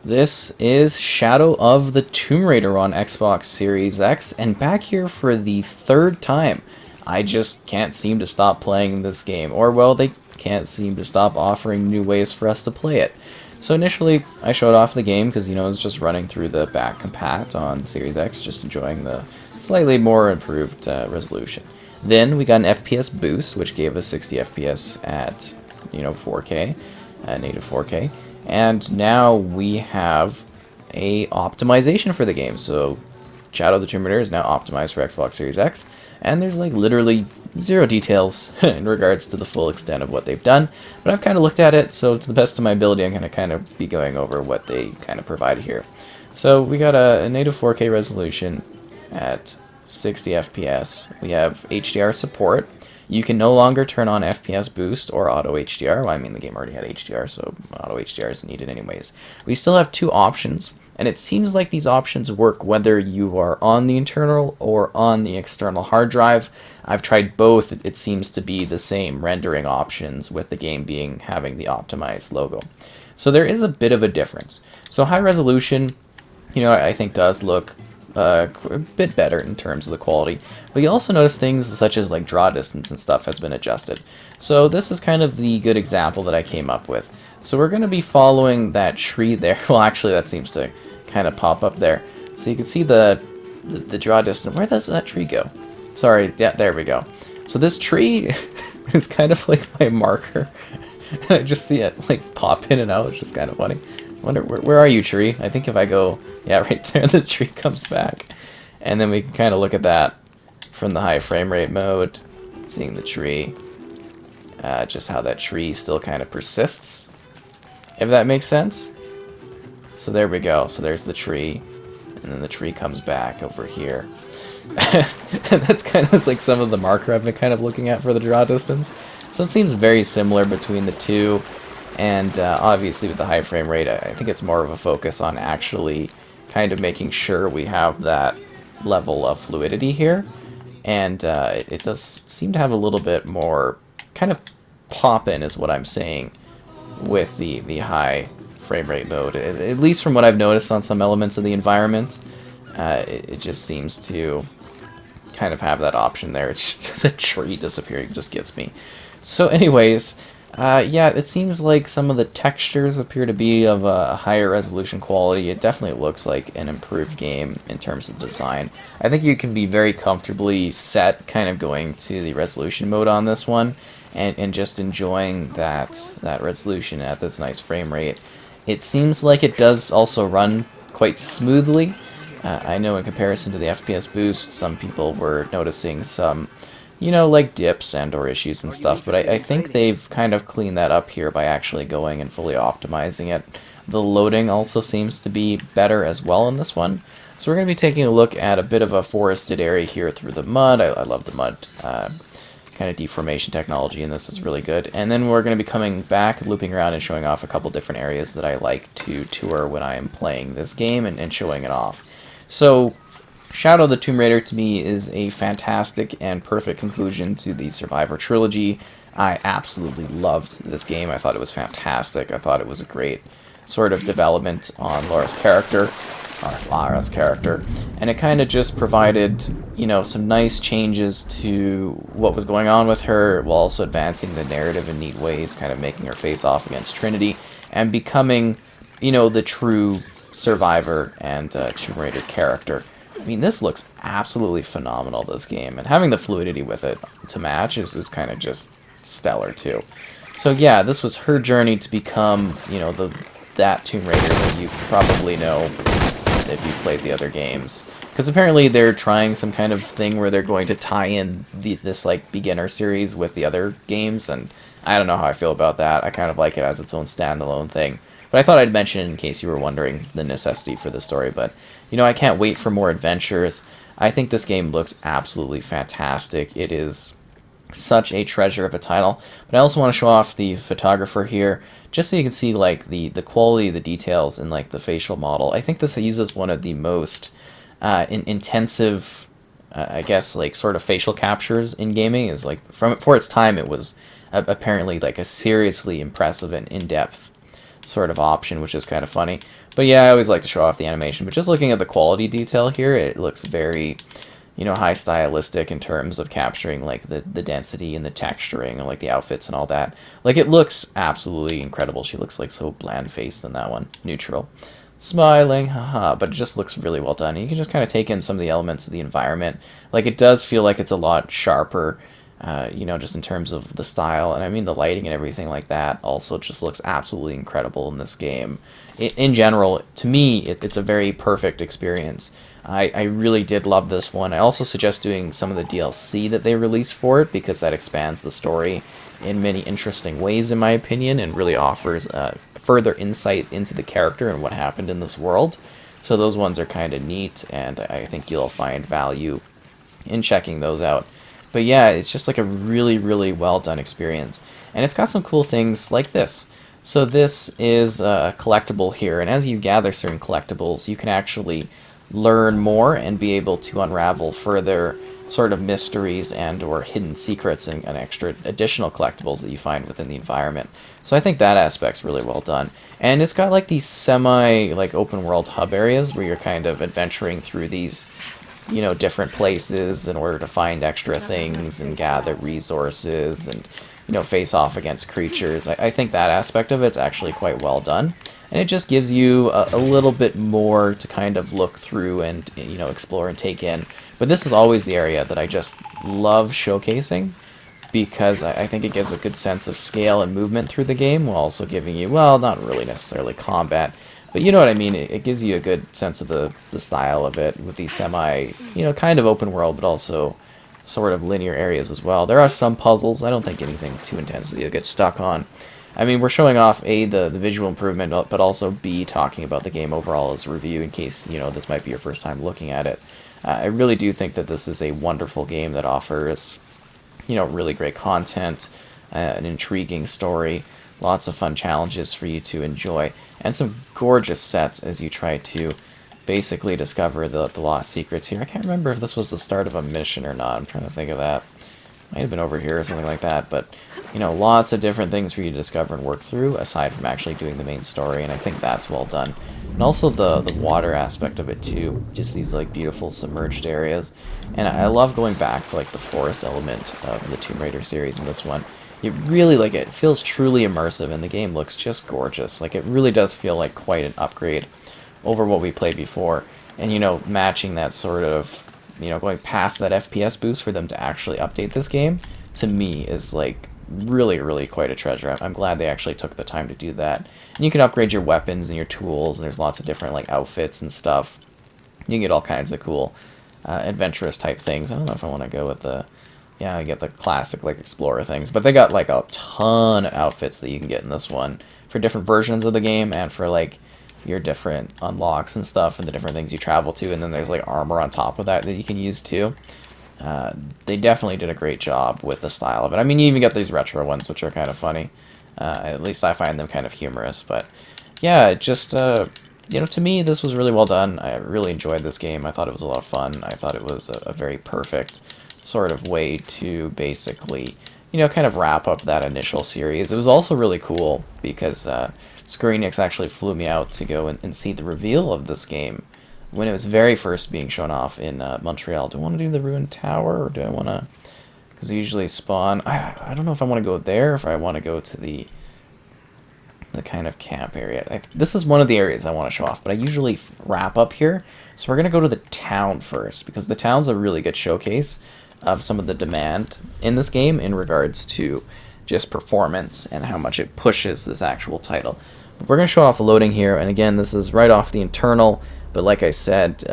This is Shadow of the Tomb Raider on Xbox Series X, and back here for the third time. I just can't seem to stop playing this game, or well, they can't seem to stop offering new ways for us to play it. So initially, I showed off the game because, it was just running through the back compat on Series X, just enjoying the slightly more improved resolution. Then we got an FPS boost, which gave us 60 FPS at, 4K, native 4K. And now we have a optimization for the game. So Shadow of the Tomb Raider is now optimized for Xbox Series X, and there's like literally zero details in regards to the full extent of what they've done. But I've kind of looked at it, so to the best of my ability, I'm going to kind of be going over what they kind of provided here. So we got a native 4K resolution at 60 FPS. We have HDR support. You can no longer turn on FPS boost or auto HDR. Well, I mean, the game already had HDR, so auto HDR isn't needed anyways. We still have two options, and it seems like these options work whether you are on the internal or on the external hard drive. I've tried both. It seems to be the same rendering options, with the game having the optimized logo. So there is a bit of a difference. So high resolution, I think does look a bit better in terms of the quality, but you also notice things such as like draw distance and stuff has been adjusted. So this is kind of the good example that I came up with. So we're going to be following that tree there. Well, actually that seems to kind of pop up there. So you can see the draw distance. Where does that tree go? Sorry, yeah, there we go. So this tree is kind of like my marker. I just see it like pop in and out. It's just kind of funny. I wonder, where are you, tree? I think if I go, yeah, right there, the tree comes back. And then we can kind of look at that from the high frame rate mode, seeing the tree, just how that tree still kind of persists, if that makes sense. So there we go. So there's the tree, and then the tree comes back over here. And that's kind of like some of the marker I've been kind of looking at for the draw distance. So it seems very similar between the two. And obviously with the high frame rate, I think it's more of a focus on actually kind of making sure we have that level of fluidity here. And it does seem to have a little bit more kind of pop in is what I'm saying with the high frame rate mode. At least from what I've noticed on some elements of the environment, it just seems to kind of have that option there. It's just the tree disappearing just gets me. So anyways, yeah, it seems like some of the textures appear to be of a higher resolution quality. It definitely looks like an improved game in terms of design. I think you can be very comfortably set kind of going to the resolution mode on this one and just enjoying that resolution at this nice frame rate. It seems like it does also run quite smoothly. I know in comparison to the FPS boost, some people were noticing some like dips and or issues and stuff, but I think they've kind of cleaned that up here by actually going and fully optimizing it. The loading also seems to be better as well in this one. So we're going to be taking a look at a bit of a forested area here through the mud. I love the mud kind of deformation technology, and this is really good. And then we're going to be coming back, looping around, and showing off a couple different areas that I like to tour when I am playing this game and showing it off. So Shadow of the Tomb Raider to me is a fantastic and perfect conclusion to the Survivor trilogy. I absolutely loved this game. I thought it was fantastic. I thought it was a great sort of development on Lara's character, and it kind of just provided, some nice changes to what was going on with her, while also advancing the narrative in neat ways, kind of making her face off against Trinity, and becoming, the true Survivor and Tomb Raider character. I mean, this looks absolutely phenomenal, this game, and having the fluidity with it to match is kind of just stellar, too. So yeah, this was her journey to become, that Tomb Raider that you probably know if you've played the other games. Because apparently they're trying some kind of thing where they're going to tie in this, like, beginner series with the other games, and I don't know how I feel about that. I kind of like it as its own standalone thing. But I thought I'd mention it in case you were wondering the necessity for the story. But, I can't wait for more adventures. I think this game looks absolutely fantastic. It is such a treasure of a title. But I also want to show off the photographer here, just so you can see, like, the quality of the details in, like, the facial model. I think this uses one of the most intensive, I guess, like, sort of facial captures in gaming. Is like, for its time, it was apparently, like, a seriously impressive and in-depth sort of option, which is kind of funny. But yeah, I always like to show off the animation. But just looking at the quality detail here, it looks very, you know, high stylistic in terms of capturing like the density and the texturing and like the outfits and all that. Like it looks absolutely incredible. She looks like so bland faced in that one. Neutral. Smiling, haha, but it just looks really well done. And you can just kind of take in some of the elements of the environment. Like it does feel like it's a lot sharper, you know, just in terms of the style. And I mean the lighting and everything like that also just looks absolutely incredible in this game. In general, to me, it's a very perfect experience. I really did love this one. I also suggest doing some of the DLC that they released for it, because that expands the story in many interesting ways, in my opinion, and really offers further insight into the character and what happened in this world. So those ones are kind of neat, and I think you'll find value in checking those out. But yeah, it's just like a really, really well done experience. And it's got some cool things like this. So this is a collectible here, and as you gather certain collectibles, you can actually learn more and be able to unravel further sort of mysteries and or hidden secrets and extra additional collectibles that you find within the environment. So I think that aspect's really well done. And it's got like these semi like open world hub areas where you're kind of adventuring through these, you know, different places in order to find extra things and gather resources and, you know, face off against creatures. I think that aspect of it's actually quite well done. And it just gives you a little bit more to kind of look through and, you know, explore and take in. But this is always the area that I just love showcasing, because I think it gives a good sense of scale and movement through the game, while also giving you, well, not really necessarily combat, but you know what I mean. It gives you a good sense of the style of it with these semi, you know, kind of open world, but also sort of linear areas as well. There are some puzzles. I don't think anything too intense that you'll get stuck on. I mean, we're showing off A, the visual improvement, but also B, talking about the game overall as a review, in case, you know, this might be your first time looking at it. I really do think that this is a wonderful game that offers, you know, really great content, an intriguing story, lots of fun challenges for you to enjoy, and some gorgeous sets as you try to basically discover the lost secrets here. I can't remember if this was the start of a mission or not. I'm trying to think of that. Might have been over here or something like that, but, you know, lots of different things for you to discover and work through, aside from actually doing the main story, and I think that's well done. And also the water aspect of it too, just these like beautiful submerged areas. And I love going back to like the forest element of the Tomb Raider series in this one. It really, like, it feels truly immersive, and the game looks just gorgeous. Like, it really does feel like quite an upgrade over what we played before. And, you know, matching that sort of, you know, going past that FPS boost for them to actually update this game, to me, is like really, really quite a treasure. I'm glad they actually took the time to do that. And you can upgrade your weapons and your tools, and there's lots of different like outfits and stuff. You can get all kinds of cool adventurous type things. I don't know if I want to go with the, yeah, I get the classic like explorer things, but they got like a ton of outfits that you can get in this one for different versions of the game, and for like your different unlocks and stuff, and the different things you travel to, and then there's like armor on top of that you can use too. They definitely did a great job with the style of it. I mean, you even get these retro ones, which are kind of funny. At least I find them kind of humorous. But yeah, just, you know, to me, this was really well done. I really enjoyed this game. I thought it was a lot of fun. I thought it was a very perfect sort of way to basically, you know, kind of wrap up that initial series. It was also really cool because Square Enix actually flew me out to go and see the reveal of this game when it was very first being shown off in Montreal. Do I want to do the Ruined Tower, or do I want to... Because they usually spawn... I don't know if I want to go there, or if I want to go to the kind of camp area. This is one of the areas I want to show off, but I usually wrap up here. So we're going to go to the town first, because the town's a really good showcase of some of the demand in this game in regards to just performance and how much it pushes this actual title. We're going to show off the loading here, and again, this is right off the internal, but like I said,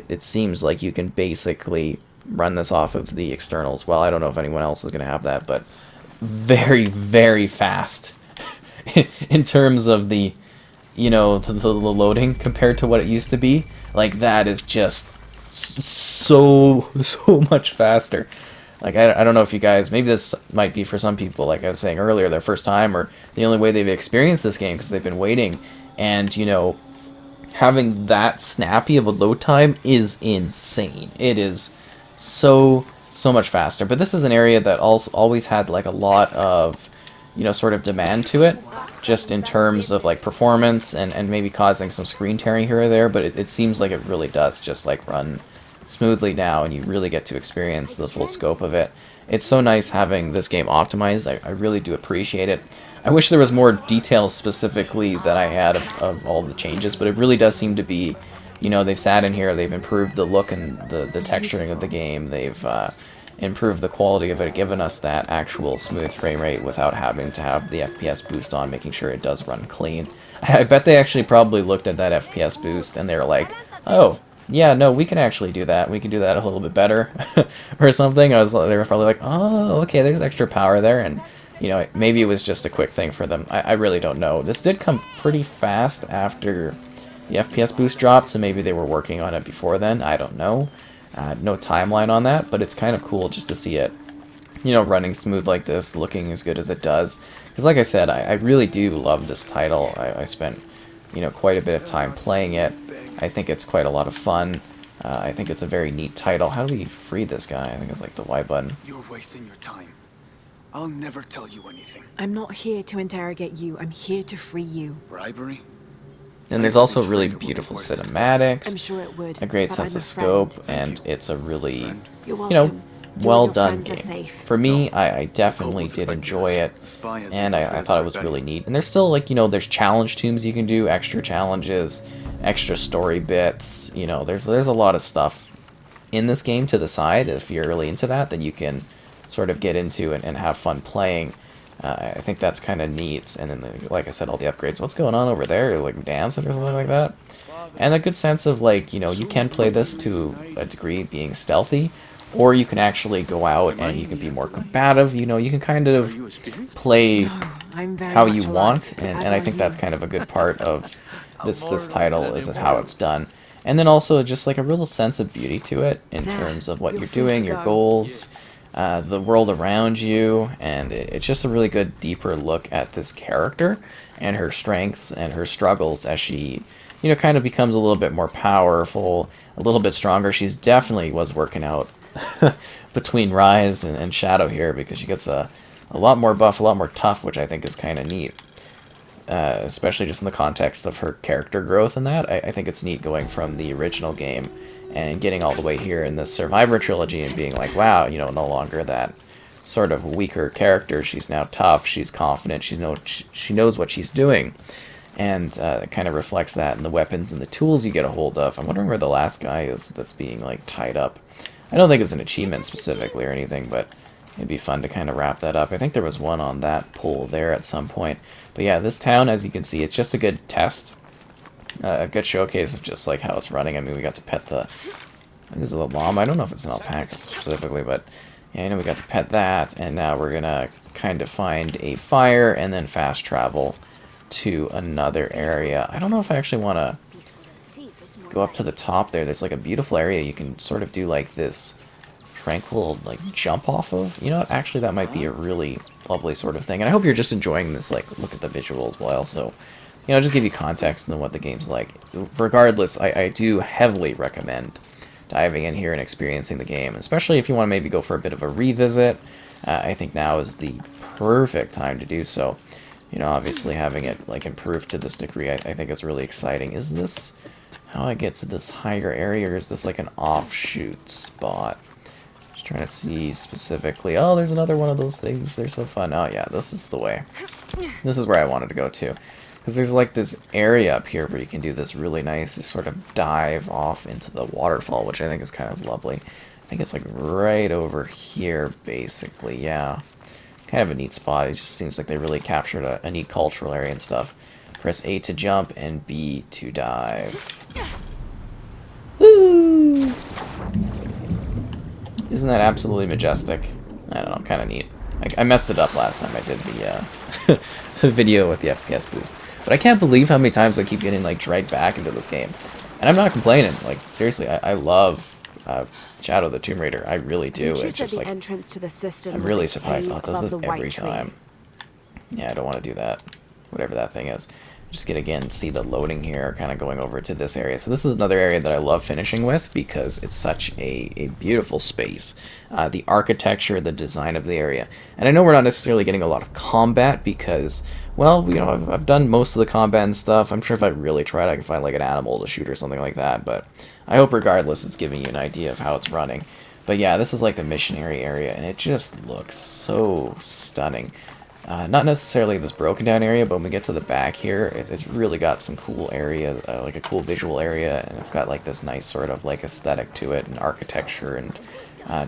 it seems like you can basically run this off of the external as well. I don't know if anyone else is going to have that, but very, very fast in terms of the, you know, the loading compared to what it used to be. Like, that is just so much faster. Like, I don't know if you guys, maybe this might be for some people, like I was saying earlier, their first time, or the only way they've experienced this game because they've been waiting. And, you know, having that snappy of a load time is insane. It is so much faster. But this is an area that also always had, like, a lot of, sort of demand to it, just in terms of like performance and maybe causing some screen tearing here or there, but it seems like it really does just like run smoothly now, and you really get to experience the full scope of it. It's so nice having this game optimized. I really do appreciate it. I wish there was more details specifically that I had of all the changes, but it really does seem to be, they've sat in here, they've improved the look and the texturing of the game, they've improved the quality of it, given us that actual smooth frame rate without having to have the FPS boost on, making sure it does run clean. I bet they actually probably looked at that FPS boost and they're like, oh, yeah, no, we can actually do that. We can do that a little bit better or something. They were probably like, oh, okay, there's extra power there, and maybe it was just a quick thing for them. I really don't know. This did come pretty fast after the FPS boost dropped, so maybe they were working on it before then. I don't know. No timeline on that, but it's kind of cool just to see it, running smooth like this, looking as good as it does. Because like I said, I really do love this title. I spent, quite a bit of time playing it. I think it's quite a lot of fun. I think it's a very neat title. How do we free this guy? I think it's like the Y button. You're wasting your time. I'll never tell you anything. I'm not here to interrogate you. I'm here to free you. Bribery? And there's also really beautiful cinematics, I'm sure it would, a great but sense I'm a of scope, friend. and it's a really, You're welcome. well Your done friends are game. safe. For me, I definitely did enjoy it, and I thought it was really neat. And there's still, like, there's challenge tombs you can do, extra challenges, extra story bits, there's a lot of stuff in this game to the side. If you're really into that, then you can sort of get into and have fun playing. I think that's kind of neat. And then, like I said, all the upgrades. What's going on over there? Like dancing or something like that? And a good sense of, like, you can play this to a degree being stealthy, or you can actually go out and you can be more combative. You can kind of play how you want, and I think that's kind of a good part of this title, is how it's done. And then also just like a real sense of beauty to it in terms of what you're doing, your goals, the world around you, and it's just a really good deeper look at this character and her strengths and her struggles as she kind of becomes a little bit more powerful, a little bit stronger. She's definitely was working out between Rise and Shadow here, because she gets a lot more buff, a lot more tough, which I think is kind of neat. Especially just in the context of her character growth and that. I think it's neat going from the original game and getting all the way here in the Survivor trilogy and being like, wow, no longer that sort of weaker character. She's now tough, she's confident, she knows what she's doing. And it kind of reflects that in the weapons and the tools you get a hold of. I'm wondering where the last guy is that's being like tied up. I don't think it's an achievement specifically or anything, but it'd be fun to kind of wrap that up. I think there was one on that pole there at some point. But yeah, this town, as you can see, it's just a good test. A good showcase of just like how it's running. I mean, we got to pet the... This is a llama. I don't know if it's an alpaca specifically, but yeah, we got to pet that. And now we're going to kind of find a fire and then fast travel to another area. I don't know if I actually want to go up to the top there. There's like a beautiful area you can sort of do like this tranquil like jump off of. You know what, actually that might be a really lovely sort of thing, and I hope you're just enjoying this like look at the visuals while also just give you context on what the game's like. Regardless, I do heavily recommend diving in here and experiencing the game, especially if you want to maybe go for a bit of a revisit. I think now is the perfect time to do so. Obviously having it like improved to this degree I think is really exciting. Is this how I get to this higher area, or is this like an offshoot spot? Trying to see specifically. Oh, there's another one of those things. They're so fun. Oh yeah, this is the way. This is where I wanted to go to, because there's like this area up here where you can do this really nice sort of dive off into the waterfall, which I think is kind of lovely. I think it's like right over here basically. Yeah, kind of a neat spot. It just seems like they really captured a neat cultural area and stuff. Press A to jump and B to dive. Woo! Isn't that absolutely majestic? I don't know, kind of neat. I messed it up last time I did the, the video with the FPS boost. But I can't believe how many times I keep getting like dragged back into this game. And I'm not complaining. Like, seriously, I love Shadow the Tomb Raider. I really do. It's just like, entrance to the system I'm really surprised. Oh, it does this every time. Yeah, I don't want to do that. Whatever that thing is. just get again see the loading here, kind of going over to this area. So this is another area that I love finishing with because it's such a beautiful space. The architecture, the design of the area, and I know we're not necessarily getting a lot of combat because, well, you know, I've done most of the combat and stuff. I'm sure if I really tried, I could find like an animal to shoot or something like that. But I hope regardless, it's giving you an idea of how it's running. But yeah, this is like a missionary area, and it just looks so stunning. Not necessarily this broken down area, but when we get to the back here, it's really got some cool area, like a cool visual area, and it's got like this nice sort of like aesthetic to it, and architecture and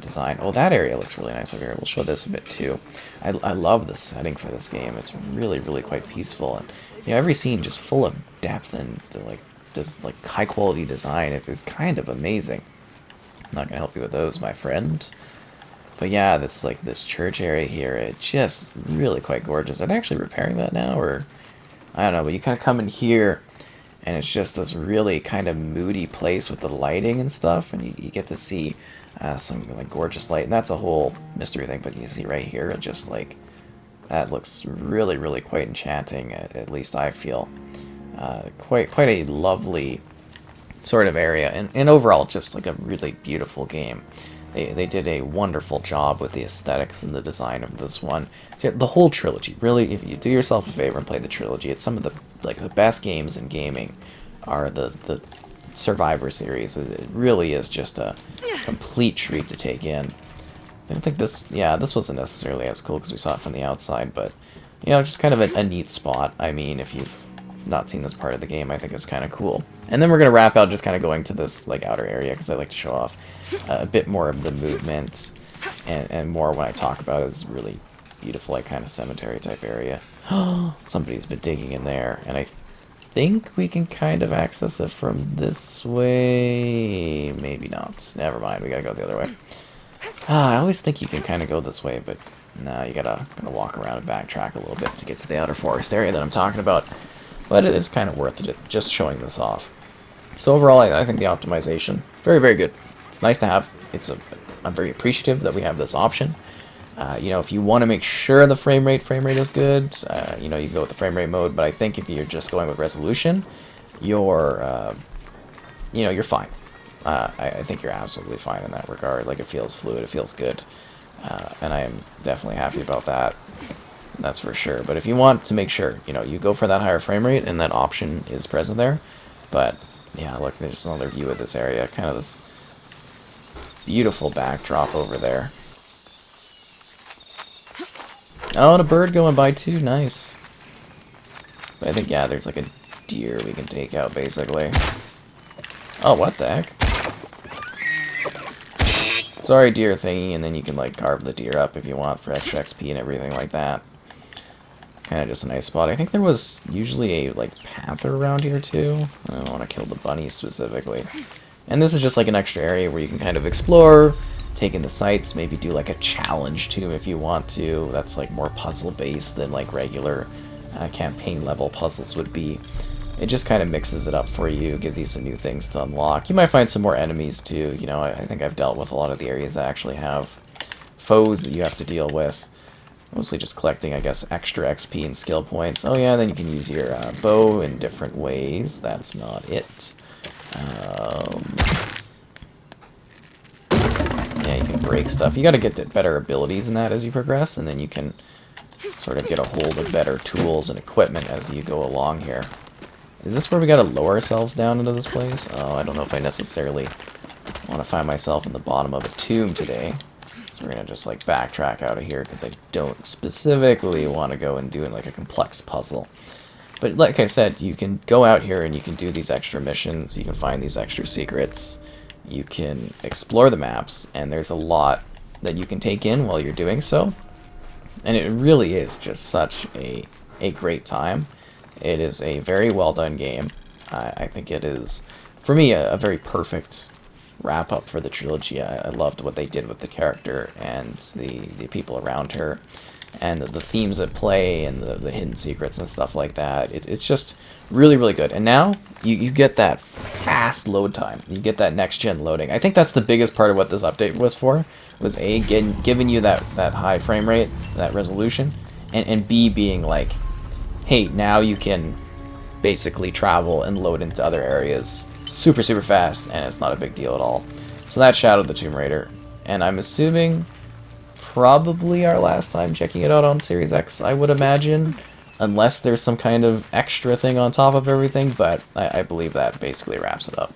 design. Oh, that area looks really nice over here. We'll show this a bit too. I love the setting for this game. It's really quite peaceful, and you know, every scene just full of depth and like this like high quality design. It's kind of amazing. I'm not gonna help you with those, my friend. But yeah, this church area here, it's just really quite gorgeous. Are they actually repairing that now, or I don't know? But you kind of come in here, and it's just this really kind of moody place with the lighting and stuff, and you get to see some like gorgeous light, and that's a whole mystery thing. But you see right here, it just like that looks really quite enchanting. At least I feel quite a lovely sort of area, and overall just like a really beautiful game. They did a wonderful job with the aesthetics and the design of this one. So the whole trilogy, really, if you do yourself a favor and play the trilogy, it's some of the best games in gaming are the Survivor series. It really is just a complete treat to take in. I don't think this wasn't necessarily as cool because we saw it from the outside, but you know, just kind of a neat spot. I mean, if you've not seen this part of the game, I think it's kind of cool. And then we're going to wrap out just kind of going to this like outer area because I like to show off a bit more of the movement and more when I talk about it is really beautiful, like kind of cemetery type area. Somebody's been digging in there, and I think we can kind of access it from this way. Maybe not. Never mind, we gotta go the other way. I always think you can kind of go this way, but no, you gotta walk around and backtrack a little bit to get to the outer forest area that I'm talking about. But it is kind of worth it, just showing this off. So overall, I think the optimization, very good. It's nice to have. I'm very appreciative that we have this option. You know, if you want to make sure the frame rate is good, you know, you can go with the frame rate mode. But I think if you're just going with resolution, you're fine. I think you're absolutely fine in that regard. Like, it feels fluid, it feels good, and I am definitely happy about that. That's for sure. But if you want to make sure, you know, you go for that higher frame rate, and that option is present there. But yeah, look, there's another view of this area, kind of this beautiful backdrop over there. Oh, and a bird going by too, nice. But I think, yeah, there's like a deer we can take out, basically. Oh, what the heck? Sorry, deer thingy, and then you can like carve the deer up if you want for extra XP and everything like that. Kind of just a nice spot. I think there was usually a like panther around here too. I don't want to kill the bunny specifically. And this is just like an extra area where you can kind of explore, take in the sights, maybe do like a challenge too if you want to. That's like more puzzle based than like regular campaign level puzzles would be. It just kind of mixes it up for you, gives you some new things to unlock. You might find some more enemies too. You know, I think I've dealt with a lot of the areas that actually have foes that you have to deal with. Mostly just collecting, I guess, extra XP and skill points. Oh yeah, then you can use your bow in different ways. That's not it. Yeah, you can break stuff. You gotta get better abilities in that as you progress, and then you can sort of get a hold of better tools and equipment as you go along here. Is this where we gotta lower ourselves down into this place? Oh, I don't know if I necessarily want to find myself in the bottom of a tomb today. So we're gonna just like backtrack out of here because I don't specifically want to go and do like a complex puzzle. But like I said, you can go out here and you can do these extra missions, you can find these extra secrets, you can explore the maps, and there's a lot that you can take in while you're doing so. And it really is just such a great time. It is a very well done game. I think it is, for me, a very perfect wrap-up for the trilogy. I loved what they did with the character and the people around her, and the themes at play, and the hidden secrets and stuff like that. It's just really good. And now, you get that fast load time. You get that next-gen loading. I think that's the biggest part of what this update was for, was A, giving you that high frame rate, that resolution, and B, being like, hey, now you can basically travel and load into other areas super, super fast, and it's not a big deal at all. So that's Shadow of the Tomb Raider, and I'm assuming probably our last time checking it out on Series X, I would imagine, unless there's some kind of extra thing on top of everything, but I believe that basically wraps it up.